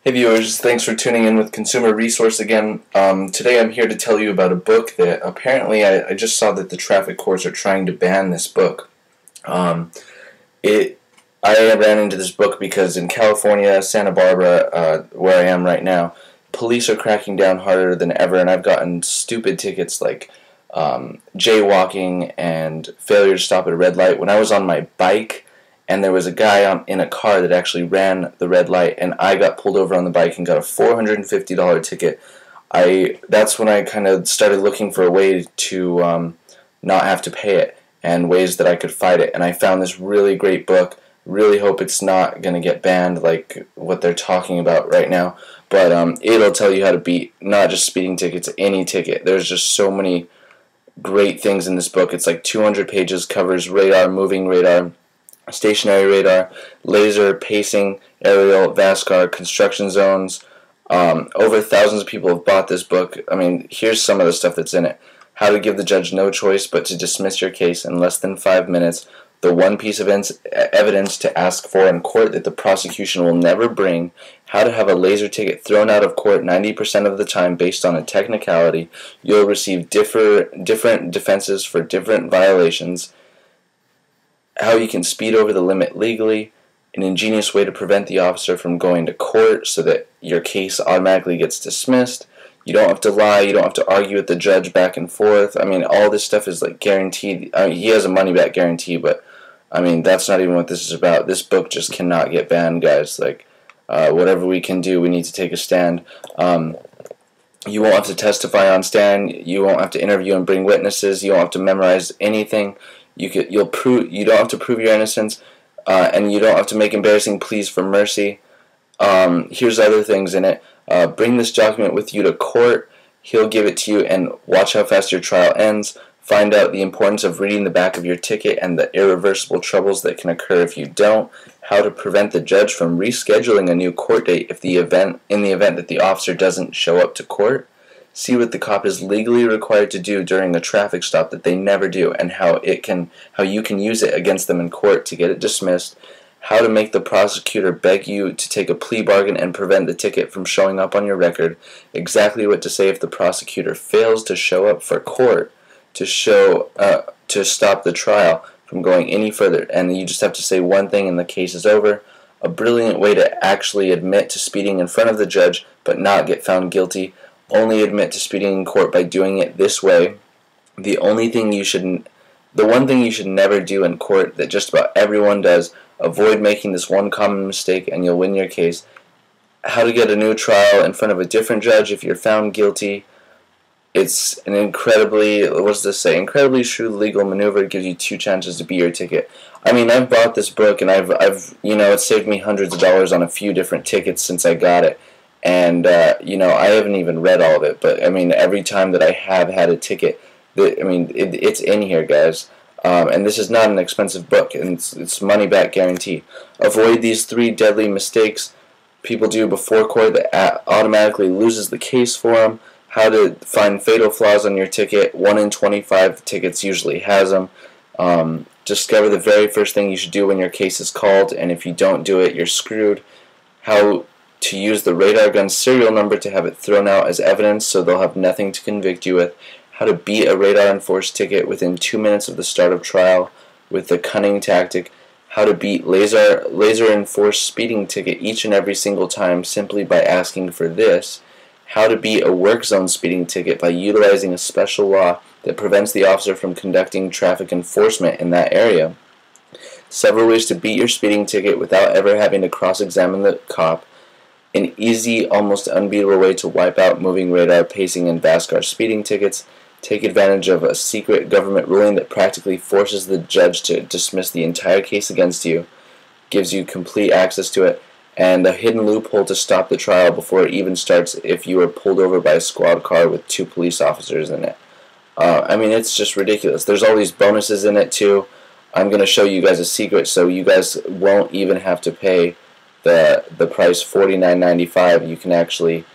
Hey viewers, thanks for tuning in with Consumer Resource again. Today I'm here to tell you about a book that apparently I just saw that the traffic courts are trying to ban this book. Um, I ran into this book because in California, Santa Barbara, where I am right now, police are cracking down harder than ever, and I've gotten stupid tickets like jaywalking and failure to stop at a red light. When I was on my bike, and there was a guy in a car that actually ran the red light, and I got pulled over on the bike and got a $450 ticket. That's when I kind of started looking for a way to not have to pay it and ways that I could fight it. And I found this really great book. Really hope it's not going to get banned like what they're talking about right now. But it'll tell you how to beat not just speeding tickets, any ticket. There's just so many great things in this book. It's like 200 pages, covers radar, moving radar, stationary radar, laser, pacing, aerial, VASCAR, construction zones. Over thousands of people have bought this book. I mean, here's some of the stuff that's in it. How to give the judge no choice but to dismiss your case in less than 5 minutes. The one piece of evidence to ask for in court that the prosecution will never bring. How to have a laser ticket thrown out of court 90% of the time based on a technicality. You'll receive different defenses for different violations. How you can speed over the limit legally, an ingenious way to prevent the officer from going to court so that your case automatically gets dismissed. You don't have to lie, you don't have to argue with the judge back and forth. I mean, all this stuff is like guaranteed. I mean, he has a money-back guarantee, but I mean, that's not even what this is about. This book just cannot get banned, guys. Like, whatever we can do, we need to take a stand. You won't have to testify on stand. You won't have to interview and bring witnesses. You don't have to memorize anything. You don't have to prove your innocence, and you don't have to make embarrassing pleas for mercy. Here's other things in it. Bring this document with you to court. He'll give it to you, and watch how fast your trial ends. Find out the importance of reading the back of your ticket and the irreversible troubles that can occur if you don't. How to prevent the judge from rescheduling a new court date in the event that the officer doesn't show up to court. See what the cop is legally required to do during a traffic stop that they never do, and how you can use it against them in court to get it dismissed. How to make the prosecutor beg you to take a plea bargain and prevent the ticket from showing up on your record. Exactly what to say if the prosecutor fails to show up for court to stop the trial from going any further, and you just have to say one thing and the case is over. A brilliant way to actually admit to speeding in front of the judge but not get found guilty. Only admit to speeding in court by doing it this way. The one thing you should never do in court that just about everyone does. Avoid making this one common mistake and you'll win your case. How to get a new trial in front of a different judge if you're found guilty. It's an incredibly shrewd legal maneuver. It gives you 2 chances to beat your ticket. I mean, I've bought this book and it saved me hundreds of dollars on a few different tickets since I got it. And, I haven't even read all of it, but, I mean, every time that I have had a ticket, it's in here, guys. And this is not an expensive book, and it's money-back guarantee. Avoid these 3 deadly mistakes people do before court that automatically loses the case for them. How to find fatal flaws on your ticket. 1 in 25 tickets usually has them. Discover the very first thing you should do when your case is called, and if you don't do it, you're screwed. How to use the radar gun serial number to have it thrown out as evidence so they'll have nothing to convict you with. How to beat a radar-enforced ticket within 2 minutes of the start of trial with the cunning tactic. How to beat laser-enforced speeding ticket each and every single time simply by asking for this. How to beat a work zone speeding ticket by utilizing a special law that prevents the officer from conducting traffic enforcement in that area. Several ways to beat your speeding ticket without ever having to cross-examine the cop. An easy, almost unbeatable way to wipe out moving radar, pacing, and VASCAR speeding tickets. Take advantage of a secret government ruling that practically forces the judge to dismiss the entire case against you. Gives you complete access to it. And a hidden loophole to stop the trial before it even starts if you are pulled over by a squad car with 2 police officers in it. I mean, it's just ridiculous. There's all these bonuses in it, too. I'm going to show you guys a secret so you guys won't even have to pay the price $49.95. You can actually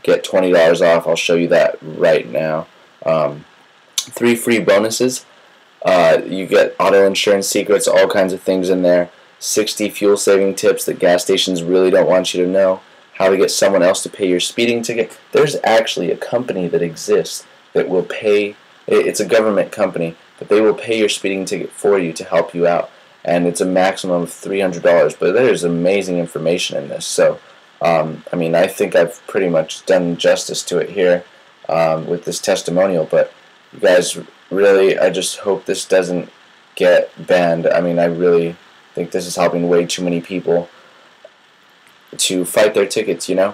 get $20 off. I'll show you that right now. 3 free bonuses. You get auto insurance secrets, all kinds of things in there. 60 fuel-saving tips that gas stations really don't want you to know, how to get someone else to pay your speeding ticket. There's actually a company that exists that will pay, it's a government company, but they will pay your speeding ticket for you to help you out. And it's a maximum of $300, but there's amazing information in this. So, I mean, I think I've pretty much done justice to it here with this testimonial, but you guys, really, I just hope this doesn't get banned. I mean, I really think this is helping way too many people to fight their tickets, you know.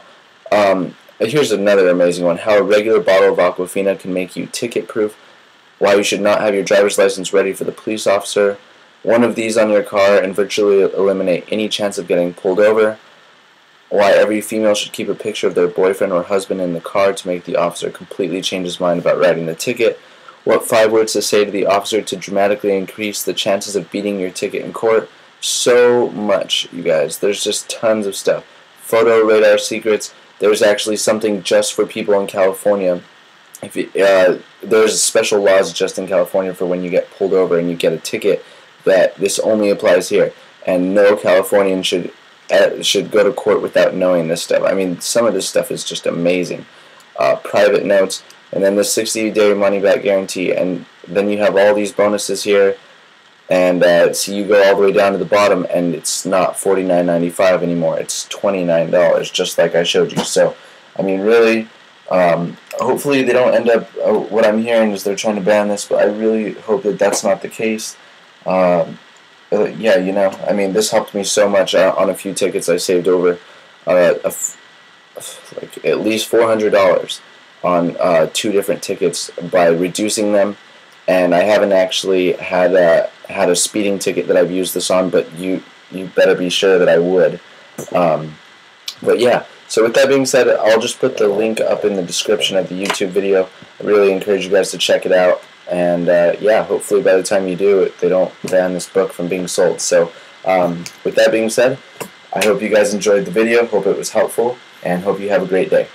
Here's another amazing one: how a regular bottle of Aquafina can make you ticket-proof, why you should not have your driver's license ready for the police officer, one of these on your car and virtually eliminate any chance of getting pulled over, why every female should keep a picture of their boyfriend or husband in the car to make the officer completely change his mind about writing the ticket, what 5 words to say to the officer to dramatically increase the chances of beating your ticket in court. So much, you guys. There's just tons of stuff. Photo radar secrets. There's actually something just for people in California. There's special laws just in California for when you get pulled over and you get a ticket, that this only applies here, and no Californian should go to court without knowing this stuff. I mean, some of this stuff is just amazing. Private notes, and then the 60-day money-back guarantee, and then you have all these bonuses here, and so you go all the way down to the bottom, and it's not $49.95 anymore. It's $29, just like I showed you. So, I mean, really, hopefully they don't end up, what I'm hearing is they're trying to ban this, but I really hope that that's not the case. Yeah, you know, I mean, this helped me so much on a few tickets. I saved over like at least $400 on 2 different tickets by reducing them, and I haven't actually had a speeding ticket that I've used this on, but you better be sure that I would. But yeah, so with that being said, I'll just put the link up in the description of the YouTube video. I really encourage you guys to check it out. And yeah, hopefully by the time you do it, they don't ban this book from being sold. So with that being said, I hope you guys enjoyed the video, hope it was helpful, and hope you have a great day.